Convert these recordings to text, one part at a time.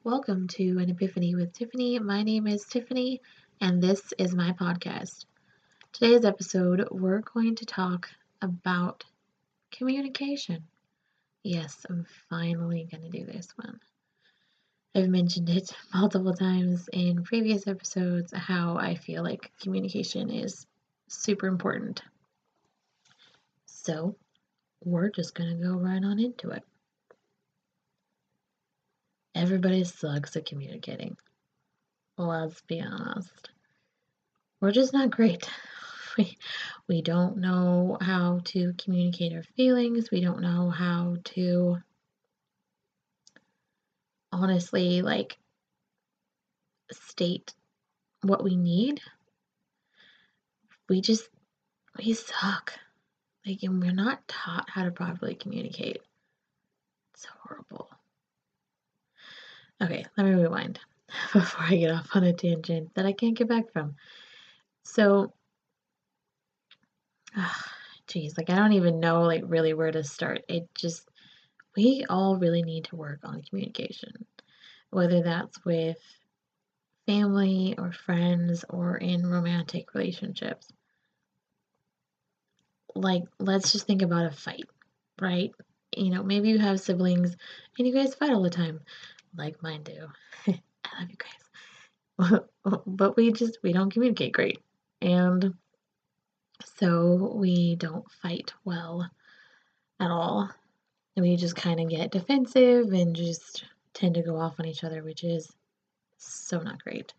Welcome to an Epiphany with Tiffany. My name is Tiffany, and this is my podcast. Today's episode, we're going to talk about communication. Yes, I'm finally going to do this one. I've mentioned it multiple times in previous episodes how I feel like communication is super important. So, we're just going to go right on into it. Everybody sucks at communicating. Let's be honest. We're just not great. We don't know how to communicate our feelings. We don't know how to honestly state what we need. We suck. And we're not taught how to properly communicate. It's horrible. Okay, let me rewind before I get off on a tangent that I can't get back from. So, geez, I don't even know really where to start. We all really need to work on communication, whether that's with family or friends or in romantic relationships. Let's just think about a fight, right? Maybe you have siblings and you guys fight all the time, like mine do. I love you guys. But we don't communicate great. And so we don't fight well at all. And we just kind of get defensive and just tend to go off on each other, which is so not great.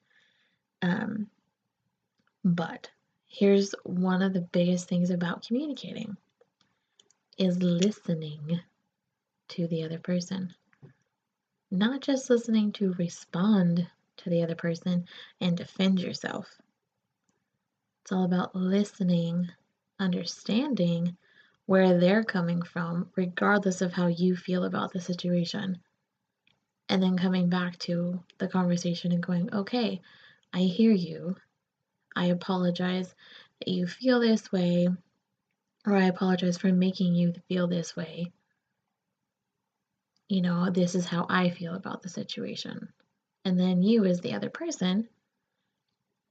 But here's one of the biggest things about communicating is listening to the other person. Not just listening to respond to the other person and defend yourself. It's all about listening, understanding where they're coming from, regardless of how you feel about the situation. And then coming back to the conversation and going, okay, I hear you. I apologize that you feel this way, or I apologize for making you feel this way. This is how I feel about the situation. And then you, as the other person,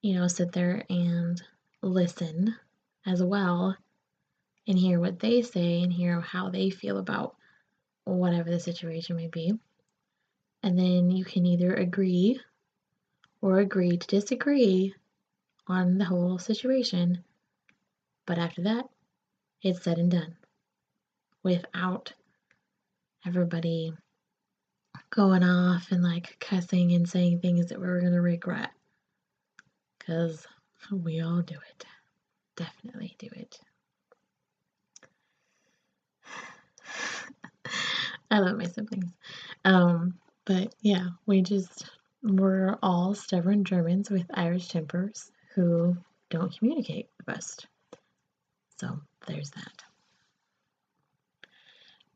sit there and listen as well and hear what they say and hear how they feel about whatever the situation may be. And then you can either agree or agree to disagree on the whole situation. But after that, it's said and done without everybody going off and cussing and saying things that we're going to regret. Because we all do it. Definitely do it. I love my siblings. But yeah, we're all stubborn Germans with Irish tempers who don't communicate the best. So there's that.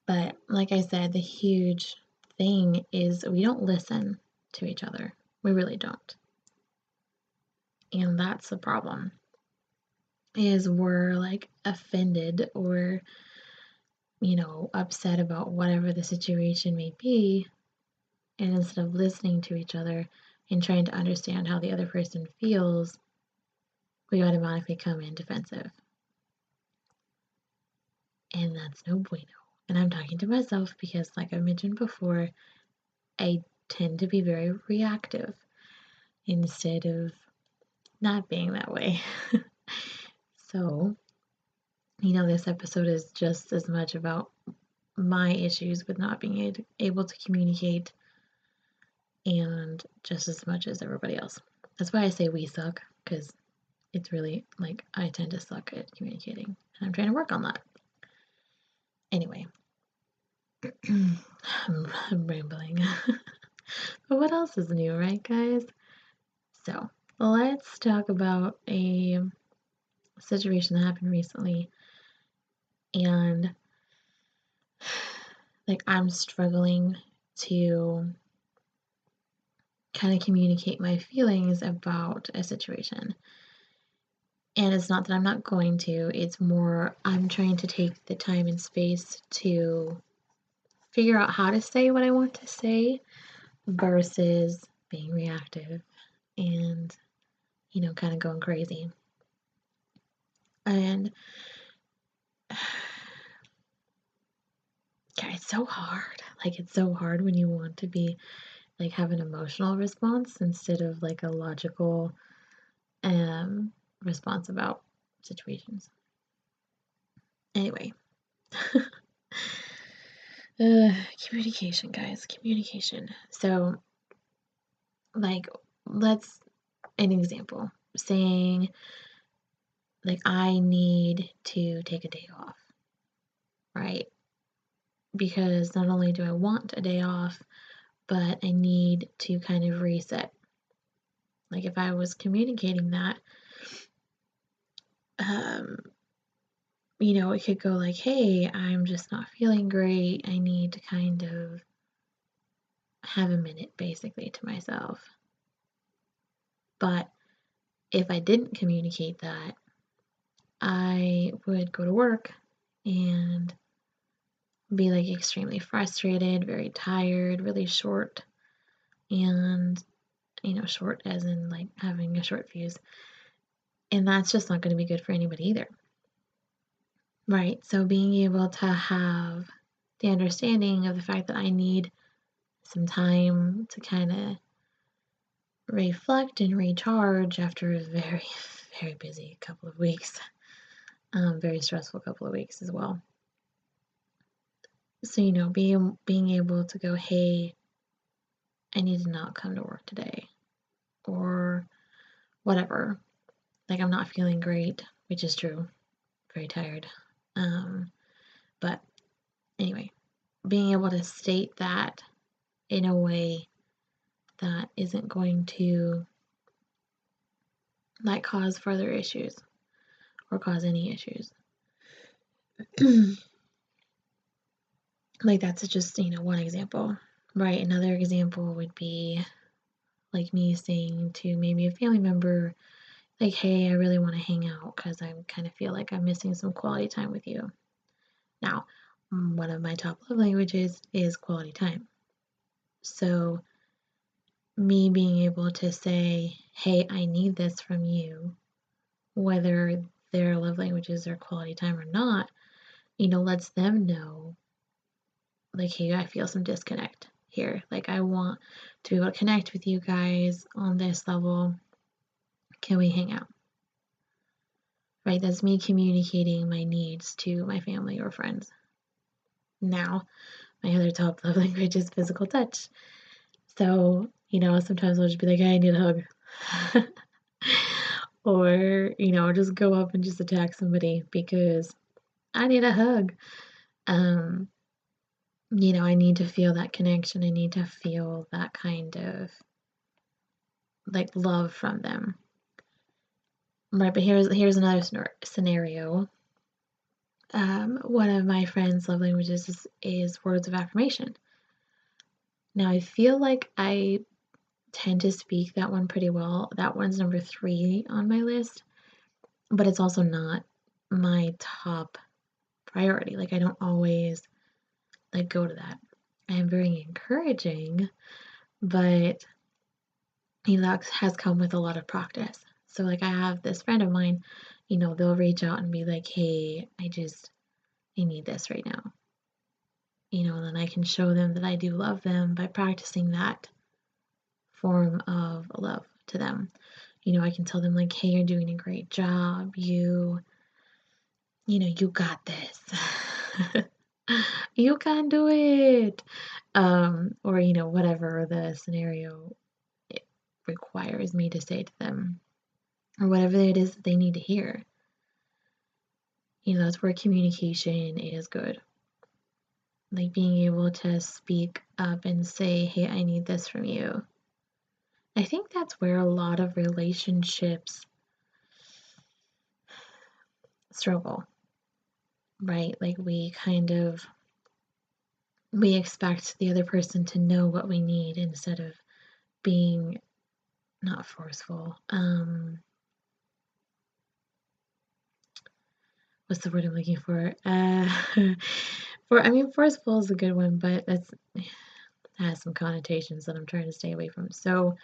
But like I said, the huge thing is we don't listen to each other. We really don't. And that's the problem. Is we're offended or upset about whatever the situation may be, and instead of listening to each other and trying to understand how the other person feels, we automatically come in defensive. And that's no bueno. And I'm talking to myself because, like I mentioned before, I tend to be very reactive instead of not being that way. So, this episode is just as much about my issues with not being able to communicate and just as much as everybody else. That's why I say we suck, because it's really I tend to suck at communicating, and I'm trying to work on that. Anyway, I'm rambling. But what else is new, right, guys? So, let's talk about a situation that happened recently. And I'm struggling to kind of communicate my feelings about a situation. And it's not that I'm not going to, it's more I'm trying to take the time and space to figure out how to say what I want to say versus being reactive and, kind of going crazy. And yeah, it's so hard. Like, it's so hard when you want to be, like, have an emotional response instead of, like, a logical response about situations. Anyway. Communication, guys. Communication. So, like, let's, an example. Saying, like, I need to take a day off, right? Because not only do I want a day off, but I need to kind of reset. Like, if I was communicating that, it could go like, hey, I'm just not feeling great. I need to kind of have a minute basically to myself. But if I didn't communicate that, I would go to work and be like extremely frustrated, very tired, really short, and short as in like having a short fuse. And that's just not going to be good for anybody either. Right? So being able to have the understanding of the fact that I need some time to kind of reflect and recharge after a very, very busy couple of weeks, very stressful couple of weeks as well. So, being able to go, hey, I need to not come to work today, or whatever. Like, I'm not feeling great, which is true, very tired. But anyway, being able to state that in a way that isn't going to like cause further issues or cause any issues. Like, that's just, one example, right? Another example would be like me saying to maybe a family member, like, hey, I really want to hang out because I kind of feel like I'm missing some quality time with you. Now, one of my top love languages is quality time. So, me being able to say, hey, I need this from you, whether their love languages are quality time or not, lets them know, like, hey, I feel some disconnect here. Like, I want to be able to connect with you guys on this level. Can we hang out? Right? That's me communicating my needs to my family or friends. Now, my other top love language is physical touch. So, sometimes I'll just be like, hey, I need a hug. Or, just go up and just attack somebody because I need a hug. I need to feel that connection. I need to feel that kind of like love from them. Right, but here's another scenario. One of my friends' love languages is words of affirmation. Now, I feel like I tend to speak that one pretty well. That one's number 3 on my list, but it's also not my top priority. Like, I don't always like go to that. I am very encouraging, but that has come with a lot of practice. So, like, I have this friend of mine, they'll reach out and be like, hey, I need this right now. And then I can show them that I do love them by practicing that form of love to them. I can tell them, like, hey, you're doing a great job. You got this. You can do it. Or, whatever the scenario it requires me to say to them, or whatever it is that they need to hear. That's where communication is good. Like, being able to speak up and say, hey, I need this from you. I think that's where a lot of relationships struggle, right? Like, we expect the other person to know what we need instead of being not forceful. What's the word I'm looking for? Forceful is a good one, but has some connotations that I'm trying to stay away from. So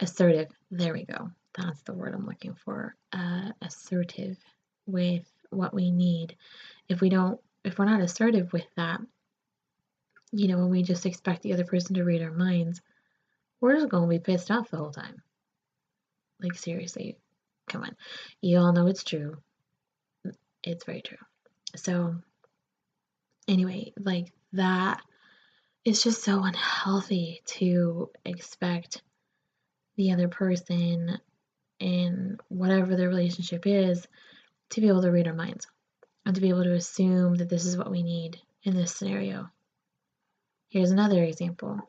assertive, there we go. That's the word I'm looking for. Assertive with what we need. If we're not assertive with that, when we just expect the other person to read our minds, we're just going to be pissed off the whole time. Like, seriously, come on. You all know it's true. It's very true. So, anyway, like, that is just so unhealthy to expect the other person in whatever their relationship is to be able to read our minds and to be able to assume that this is what we need in this scenario. Here's another example.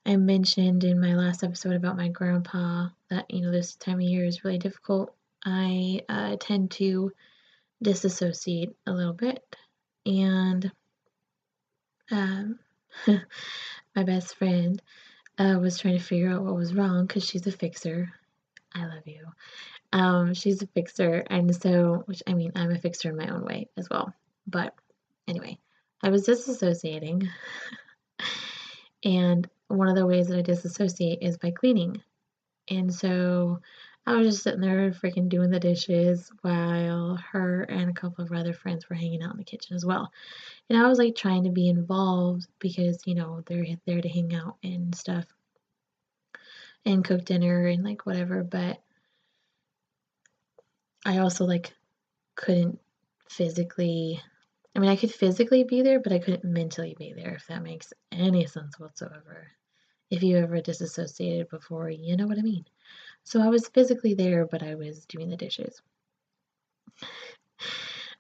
I mentioned in my last episode about my grandpa that, this time of year is really difficult. I tend to disassociate a little bit, and my best friend was trying to figure out what was wrong because she's a fixer. I love you. She's a fixer, and so, I'm a fixer in my own way as well. But anyway, I was disassociating, and one of the ways that I disassociate is by cleaning. And so I was just sitting there freaking doing the dishes while her and a couple of her other friends were hanging out in the kitchen as well. And I was like trying to be involved because, they're there to hang out and stuff and cook dinner and like whatever. But I also like couldn't physically, I could physically be there, but I couldn't mentally be there, if that makes any sense whatsoever. If you ever disassociated before, you know what I mean. So I was physically there, but I was doing the dishes.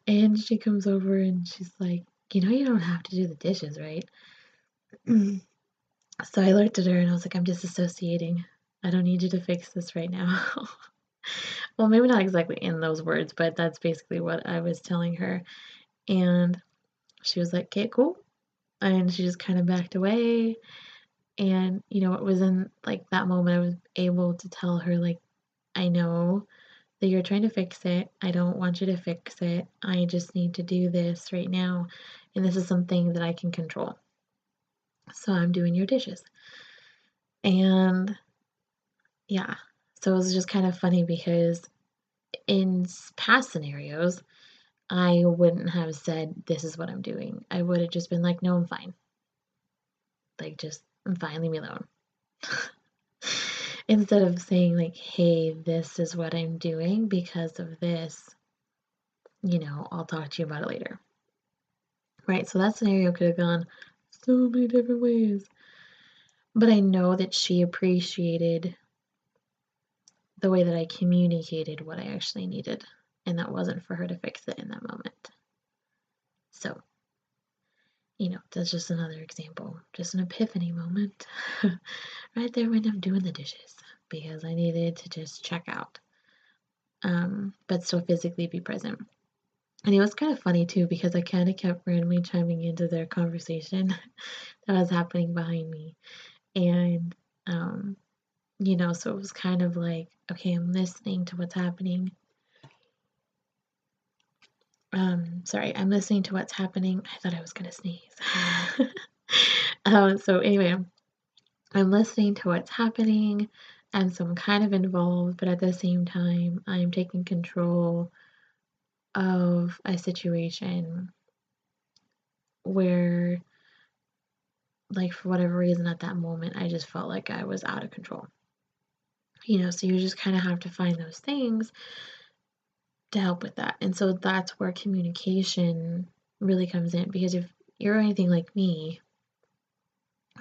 And she comes over and she's like, you don't have to do the dishes, right? So I looked at her and I was like, I'm disassociating. I don't need you to fix this right now. Well, maybe not exactly in those words, but that's basically what I was telling her. And she was like, okay, cool. And she just kind of backed away. And, it was in like that moment I was able to tell her, like, I know that you're trying to fix it. I don't want you to fix it. I just need to do this right now. And this is something that I can control. So I'm doing your dishes. And yeah, so it was just kind of funny because in past scenarios, I wouldn't have said, this is what I'm doing. I would have just been like, no, I'm fine. Like, just, I'm fine, leave me alone. Instead of saying, like, hey, this is what I'm doing because of this, I'll talk to you about it later. Right? So that scenario could have gone so many different ways. But I know that she appreciated the way that I communicated what I actually needed. And that wasn't for her to fix it in that moment. So, that's just another example. Just an epiphany moment. Right there when I'm doing the dishes. Because I needed to just check out. But still physically be present. And it was kind of funny too because I kind of kept randomly chiming into their conversation that was happening behind me. And, so it was kind of like, okay, I'm listening to what's happening. Sorry, I'm listening to what's happening. I thought I was going to sneeze. So anyway, I'm listening to what's happening. And so I'm kind of involved, but at the same time, I'm taking control of a situation where, like, for whatever reason at that moment, I just felt like I was out of control. So you just kind of have to find those things to help with that. And so that's where communication really comes in, because if you're anything like me,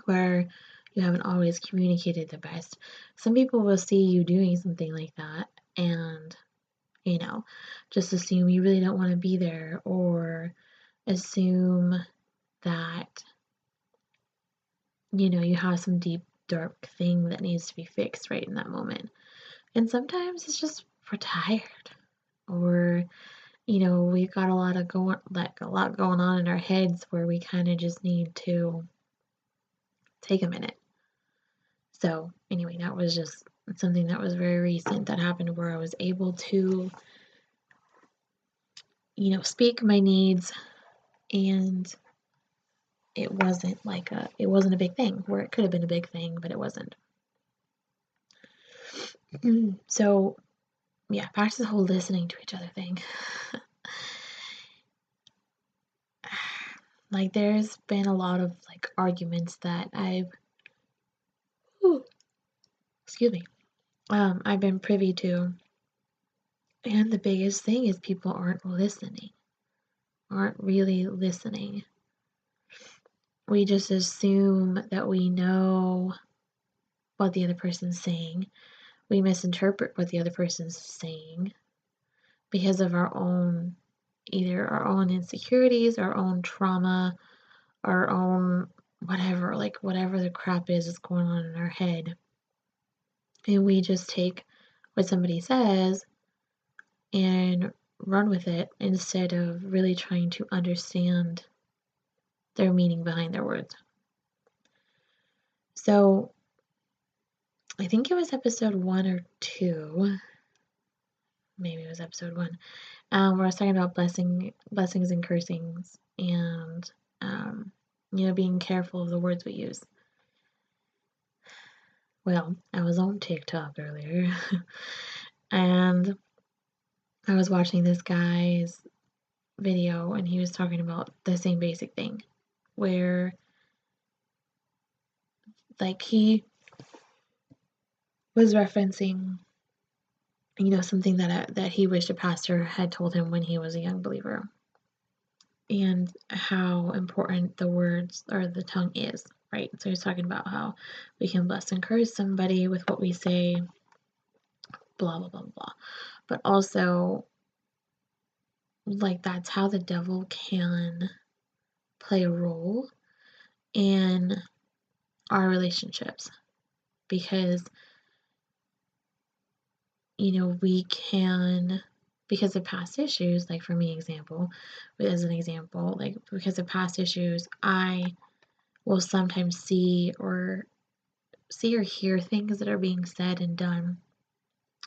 where you haven't always communicated the best, some people will see you doing something like that and, just assume you really don't want to be there, or assume that, you have some deep, dark thing that needs to be fixed right in that moment. And sometimes it's just we're tired, or we've got a lot going on in our heads where we kind of just need to take a minute. So anyway, that was just something that was very recent that happened, where I was able to, speak my needs and it wasn't a big thing, where it could have been a big thing, but it wasn't. So yeah, back to the whole listening to each other thing. Like, there's been a lot of like arguments that I've been privy to, and the biggest thing is people aren't really listening. We just assume that we know what the other person's saying. We misinterpret what the other person's saying because of either our own insecurities, our own trauma, our own whatever, like whatever the crap is that's going on in our head. And we just take what somebody says and run with it instead of really trying to understand their meaning behind their words. So I think it was episode 1 or 2, maybe it was episode 1, where I was talking about blessings and cursings, and being careful of the words we use. Well, I was on TikTok earlier, and I was watching this guy's video, and he was talking about the same basic thing, where like he was referencing, something that he wished a pastor had told him when he was a young believer, and how important the words or the tongue is, right? So he's talking about how we can bless and curse somebody with what we say, blah, blah, blah, blah. But also, like, that's how the devil can play a role in our relationships, because we can, because of past issues, like for me, as an example, like because of past issues, I will sometimes see or hear things that are being said and done,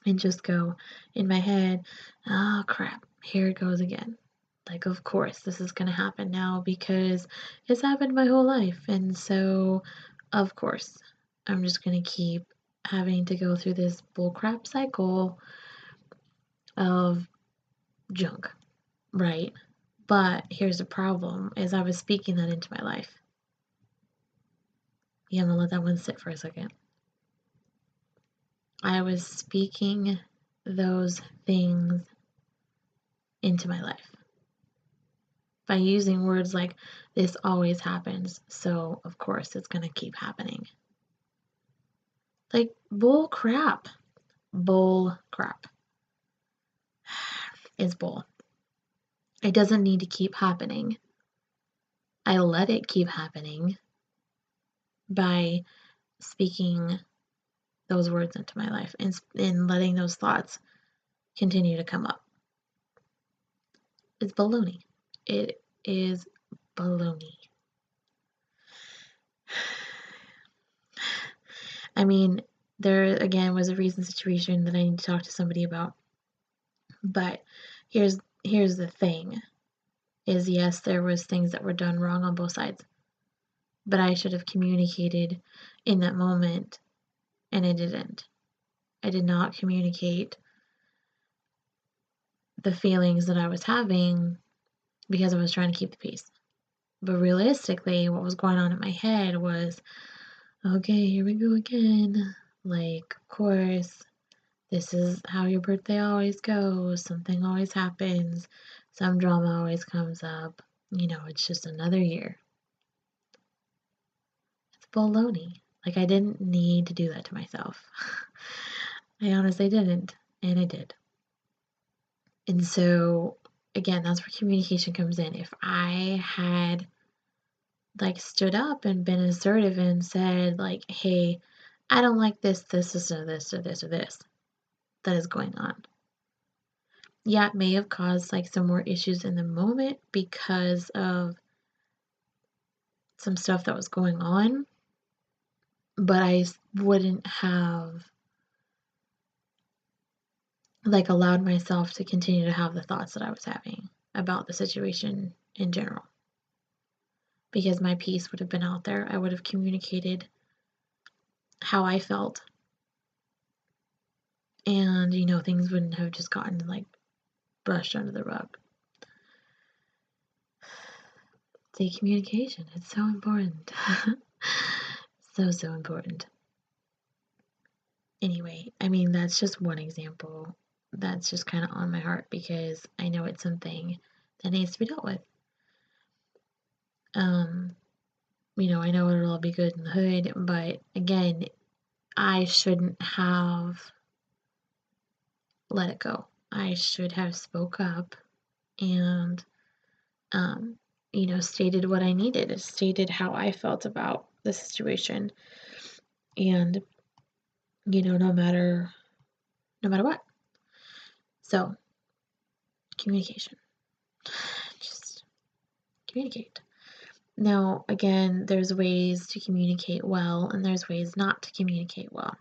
and just go in my head, oh crap, here it goes again. Like, of course, this is going to happen now because it's happened my whole life. And so, of course, I'm just going to keep having to go through this bullcrap cycle of junk, right? But here's the problem, is I was speaking that into my life. Yeah, I'm going to let that one sit for a second. I was speaking those things into my life by using words like, this always happens, so of course it's going to keep happening. Like, bull crap. Bull crap. It's bull. It doesn't need to keep happening. I let it keep happening by speaking those words into my life and letting those thoughts continue to come up. It's baloney. It is baloney. I mean, there again was a recent situation that I need to talk to somebody about. But here's the thing, is yes, there was things that were done wrong on both sides. But I should have communicated in that moment, and I didn't. I did not communicate the feelings that I was having because I was trying to keep the peace. But realistically, what was going on in my head was, okay, here we go again. Like, of course, this is how your birthday always goes. Something always happens. Some drama always comes up. It's just another year. It's baloney. Like, I didn't need to do that to myself. I honestly didn't, and I did. And so, again, that's where communication comes in. If I had, like, stood up and been assertive and said, like, hey, I don't like this, or this, or this, or this that is going on. Yeah, it may have caused, like, some more issues in the moment because of some stuff that was going on, but I wouldn't have, like, allowed myself to continue to have the thoughts that I was having about the situation in general. because my piece would have been out there. I would have communicated how I felt, and things wouldn't have just gotten like brushed under the rug. See, communication, it's so important. So important. Anyway, I mean, that's just one example that's just kind of on my heart because I know it's something that needs to be dealt with. I know it'll all be good in the hood, but again, I shouldn't have let it go. I should have spoke up and, stated what I needed, stated how I felt about the situation, and, no matter what. So, communication. Just communicate. Now, again, there's ways to communicate well, and there's ways not to communicate well.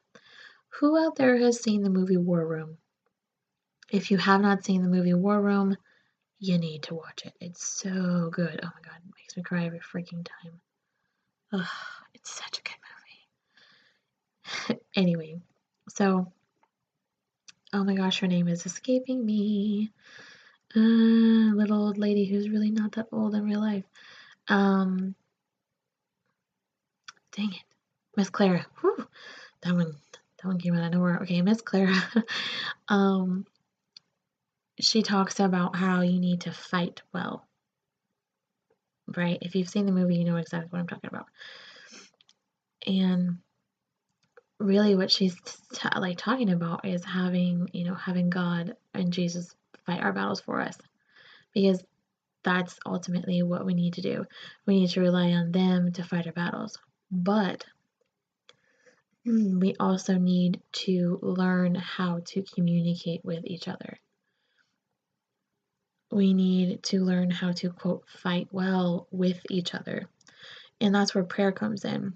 Who out there has seen the movie War Room? If you have not seen the movie War Room, you need to watch it. It's so good. Oh my god, it makes me cry every freaking time. Ugh, it's such a good movie. Anyway, so, oh my gosh, her name is escaping me. Little old lady who's really not that old in real life. Dang it. Miss Clara. Whew, that one came out of nowhere. Okay, Miss Clara. She talks about how you need to fight well. Right? If you've seen the movie, you know exactly what I'm talking about. And really what she's talking about is having God and Jesus fight our battles for us, because that's ultimately what we need to do. We need to rely on them to fight our battles, but we also need to learn how to communicate with each other. We need to learn how to, quote, fight well with each other, and that's where prayer comes in.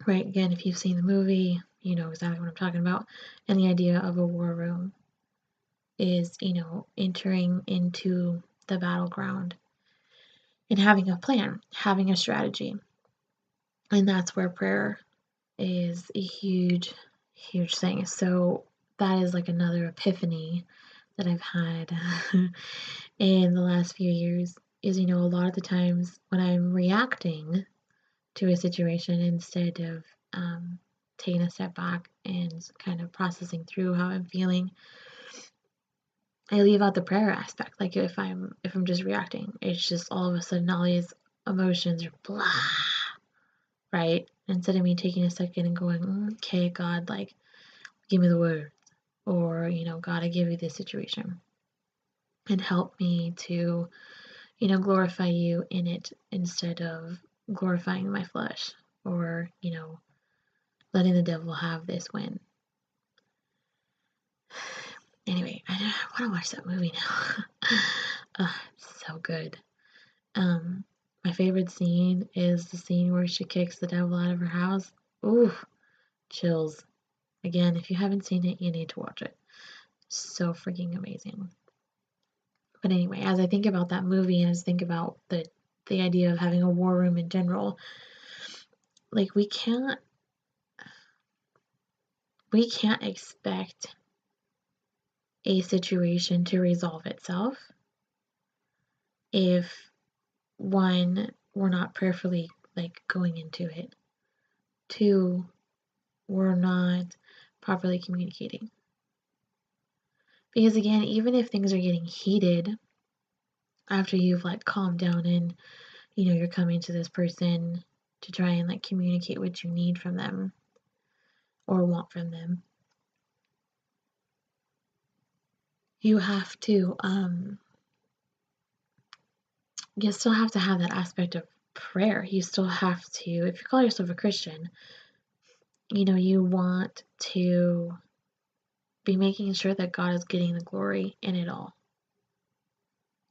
Right, again, if you've seen the movie, you know exactly what I'm talking about. And the idea of a war room is, entering into the battleground and having a plan, having a strategy. And that's where prayer is a huge, huge thing. So that is like another epiphany that I've had in the last few years is, a lot of the times when I'm reacting to a situation instead of taking a step back and kind of processing through how I'm feeling, I leave out the prayer aspect. Like if I'm just reacting, it's just all of a sudden all these emotions are blah, right? Instead of me taking a second and going, okay, God, like give me the words, or God, I give you this situation, and help me to glorify you in it instead of glorifying my flesh, or letting the devil have this win. Anyway, I want to watch that movie now. It's so good. My favorite scene is the scene where she kicks the devil out of her house. Ooh, chills. Again, if you haven't seen it, you need to watch it. So freaking amazing. But anyway, as I think about that movie and as I think about the idea of having a war room in general, like we can't expect a situation to resolve itself if, one, we're not prayerfully like going into it, two, we're not properly communicating. Because again, even if things are getting heated after you've like calmed down and you're coming to this person to try and like communicate what you need from them or want from them, you have to you still have to have that aspect of prayer. You still have to, if you call yourself a Christian, you want to be making sure that God is getting the glory in it all,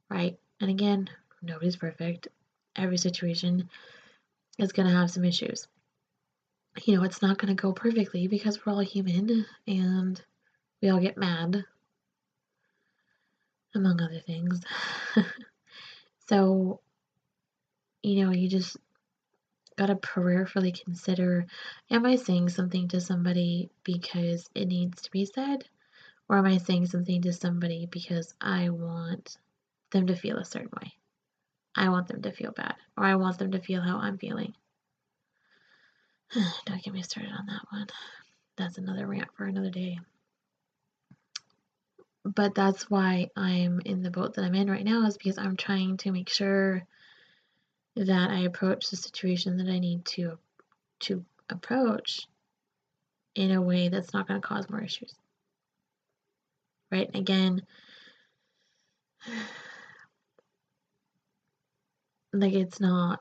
right? And again, nobody's perfect. Every situation is going to have some issues. It's not going to go perfectly because we're all human and we all get mad, among other things. So you just gotta prayerfully consider, am I saying something to somebody because it needs to be said? Or am I saying something to somebody because I want them to feel a certain way? I want them to feel bad, or I want them to feel how I'm feeling. Don't get me started on that one. That's another rant for another day. But that's why I'm in the boat that I'm in right now, is because I'm trying to make sure that I approach the situation that I need to approach in a way that's not going to cause more issues. Right? Again, like it's not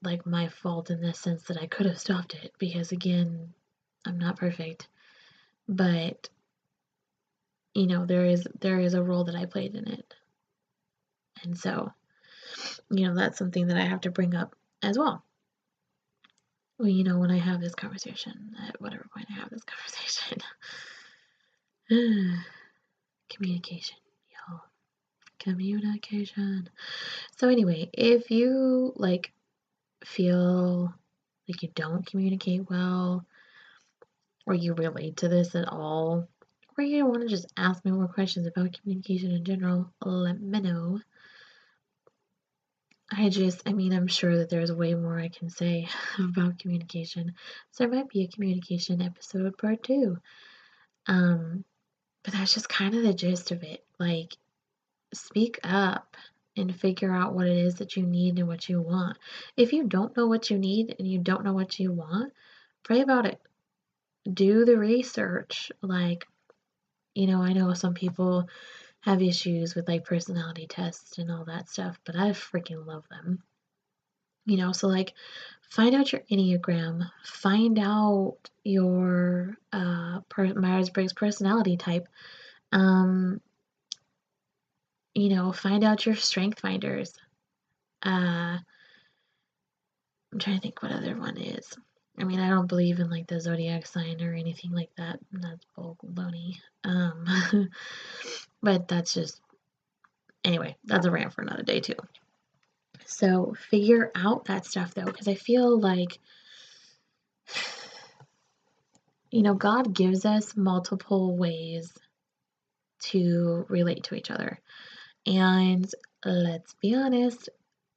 like my fault in the sense that I could have stopped it, because again, I'm not perfect. But there is a role that I played in it. And so, that's something that I have to bring up as well. When I have this conversation, at whatever point I have this conversation. Communication, y'all. Communication. So anyway, if you feel like you don't communicate well, or you relate to this at all, or you want to just ask me more questions about communication in general, let me know. I'm sure that there's way more I can say about communication. So there might be a communication episode part 2. But that's just kind of the gist of it. Like, speak up and figure out what it is that you need and what you want. If you don't know what you need and you don't know what you want, pray about it. Do the research. I know some people have issues with personality tests and all that stuff, but I freaking love them. So find out your Enneagram, find out your Myers-Briggs personality type. Find out your strength finders. I'm trying to think what other one is. I don't believe in the zodiac sign or anything like that. That's baloney. But that's just, anyway, that's a rant for another day too. So figure out that stuff though, because I feel like, God gives us multiple ways to relate to each other. And let's be honest,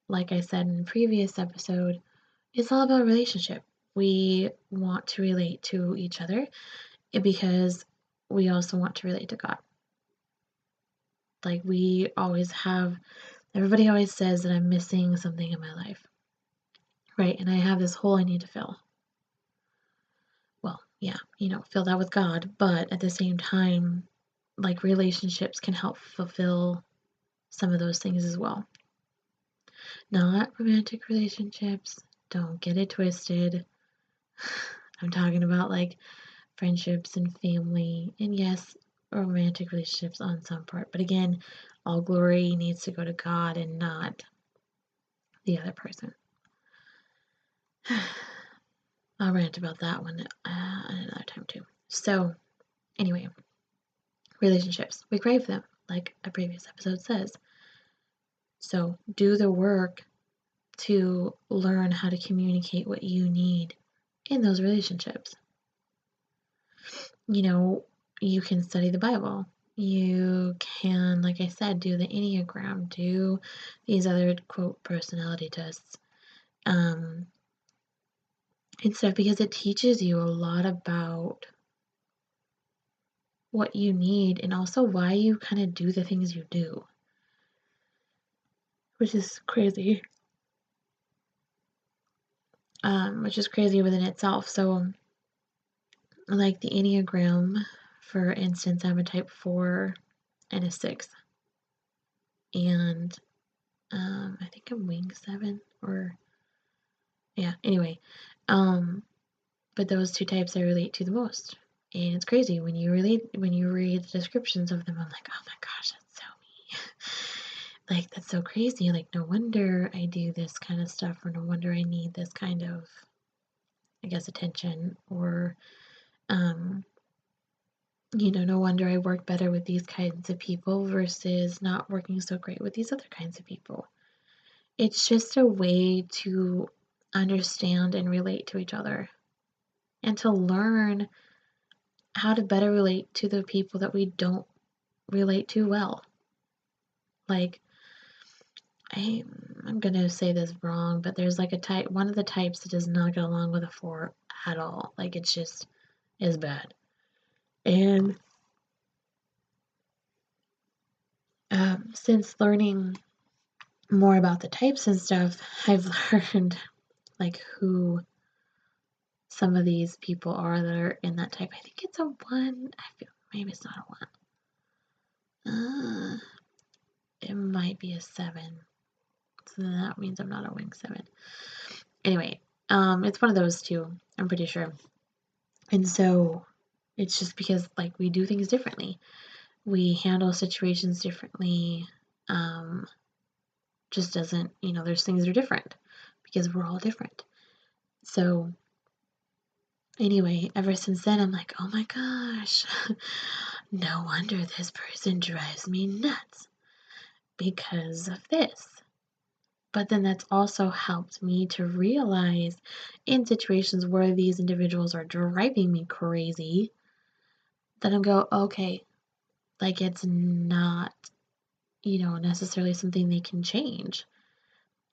like I said in the previous episode, it's all about relationship. We want to relate to each other because we also want to relate to God. Everybody always says that I'm missing something in my life, right? And I have this hole I need to fill. Well, yeah, fill that with God, but at the same time, relationships can help fulfill some of those things as well. Not romantic relationships, don't get it twisted. I'm talking about friendships and family, and yes, romantic relationships on some part. But again, all glory needs to go to God and not the other person. I'll rant about that one another time too. So, anyway, relationships. We crave them, like a previous episode says. So, do the work to learn how to communicate what you need in those relationships. You can study the Bible. You can, like I said, do the Enneagram, do these other, quote, personality tests, and stuff, because it teaches you a lot about what you need and also why you kind of do the things you do, which is crazy. Which is crazy within itself. So, like the Enneagram, for instance, I'm a type 4 and a 6. And I think I'm wing 7 or yeah, anyway. But those two types I relate to the most. And it's crazy when you read the descriptions of them, I'm like, oh my gosh, that's so me. That's so crazy. No wonder I do this kind of stuff, or no wonder I need this kind of, I guess, attention, or no wonder I work better with these kinds of people versus not working so great with these other kinds of people. It's just a way to understand and relate to each other and to learn how to better relate to the people that we don't relate to well. Like, I'm gonna say this wrong, but there's like a type, one of the types that does not get along with a 4 at all. Like, it's just is bad. And since learning more about the types and stuff, I've learned like who some of these people are that are in that type. I think it's a 1. I feel maybe it's not a 1. It might be a 7. So that means I'm not a wing 7. Anyway, it's one of those two, I'm pretty sure. And so it's just because like we do things differently. We handle situations differently. Just doesn't, there's things that are different because we're all different. So anyway, ever since then, I'm like, oh my gosh, no wonder this person drives me nuts because of this. But then that's also helped me to realize in situations where these individuals are driving me crazy, that I go, okay, like it's not, necessarily something they can change.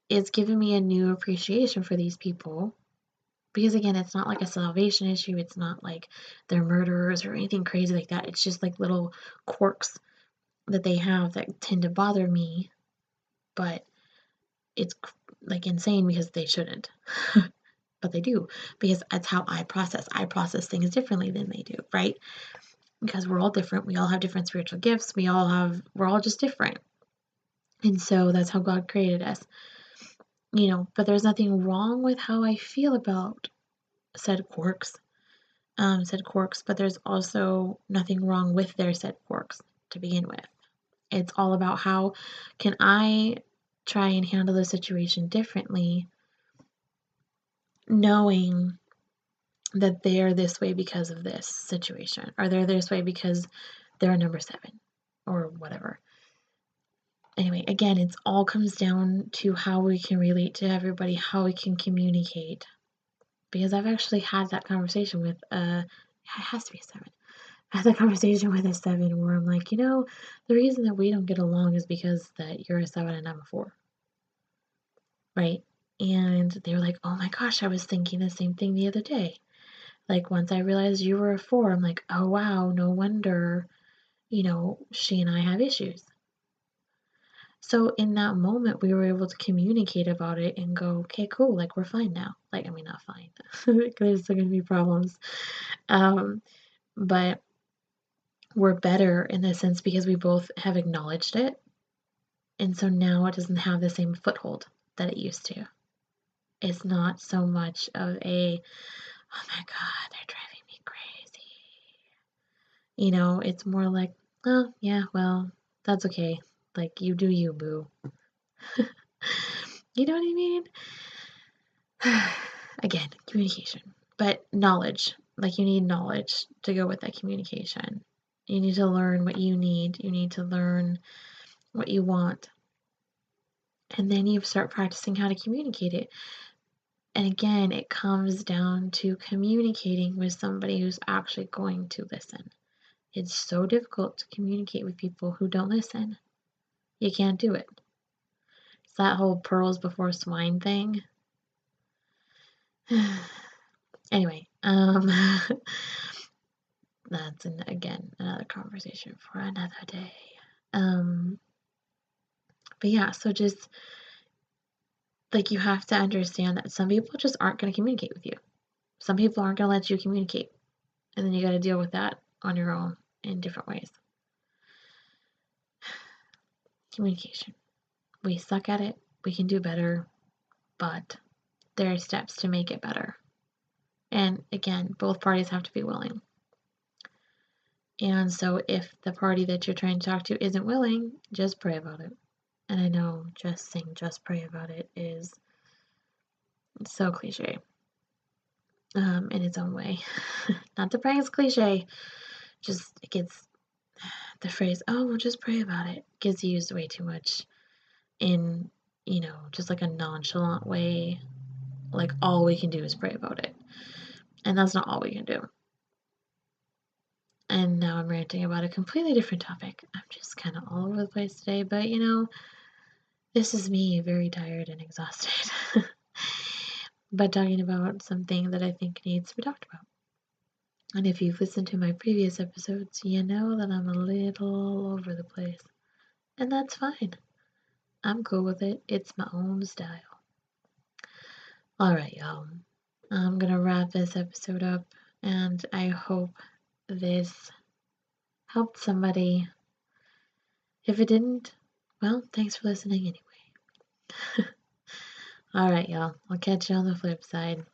It's given me a new appreciation for these people. Because again, it's not like a salvation issue. It's not like they're murderers or anything crazy like that. It's just like little quirks that they have that tend to bother me. But it's like insane because they shouldn't. But they do. Because that's how I process. I process things differently than they do, right? Because we're all different. We all have different spiritual gifts. We're all just different. And so that's how God created us. But there's nothing wrong with how I feel about said quirks. But there's also nothing wrong with their said quirks to begin with. It's all about how can I try and handle the situation differently, knowing that they're this way because of this situation, or they're this way because they're a number 7, or whatever. Anyway, again, it all comes down to how we can relate to everybody, how we can communicate. Because I've actually had that conversation with it has to be a 7. I had that conversation with a 7 where I'm like, the reason that we don't get along is because that you're a 7 and I'm a 4. Right? And they were like, oh my gosh, I was thinking the same thing the other day. Like once I realized you were a 4, I'm like, oh wow, no wonder, she and I have issues. So in that moment, we were able to communicate about it and go, okay, cool, like we're fine now. Like, I mean, not fine. There's still gonna be problems. But we're better in this sense because we both have acknowledged it. And so now it doesn't have the same foothold that it used to. It's not so much of a, oh my God, they're driving me crazy. It's more like, oh, yeah, well, that's okay. Like, you do you, boo. You know what I mean? Again, communication. But knowledge. Like, you need knowledge to go with that communication. You need to learn what you need. You need to learn what you want. And then you start practicing how to communicate it. And again, it comes down to communicating with somebody who's actually going to listen. It's so difficult to communicate with people who don't listen. You can't do it. It's that whole pearls before swine thing. Anyway, that's again another conversation for another day. But yeah, so just like you have to understand that some people just aren't going to communicate with you. Some people aren't going to let you communicate. And then you got to deal with that on your own in different ways. Communication. We suck at it. We can do better. But there are steps to make it better. And again, both parties have to be willing. And so if the party that you're trying to talk to isn't willing, just pray about it. And I know just saying just pray about it is so cliche in its own way. Not that praying is cliche, just it gets the phrase, oh, well, just pray about it, gets used way too much in, just like a nonchalant way, like all we can do is pray about it. And that's not all we can do. And now I'm ranting about a completely different topic. I'm just kind of all over the place today, but this is me very tired and exhausted. But talking about something that I think needs to be talked about. And if you've listened to my previous episodes, you know that I'm a little all over the place. And that's fine. I'm cool with it. It's my own style. Alright, y'all. I'm gonna wrap this episode up, and I hope this helped somebody. If it didn't, well, thanks for listening anyway. Alright, y'all. I'll catch you on the flip side.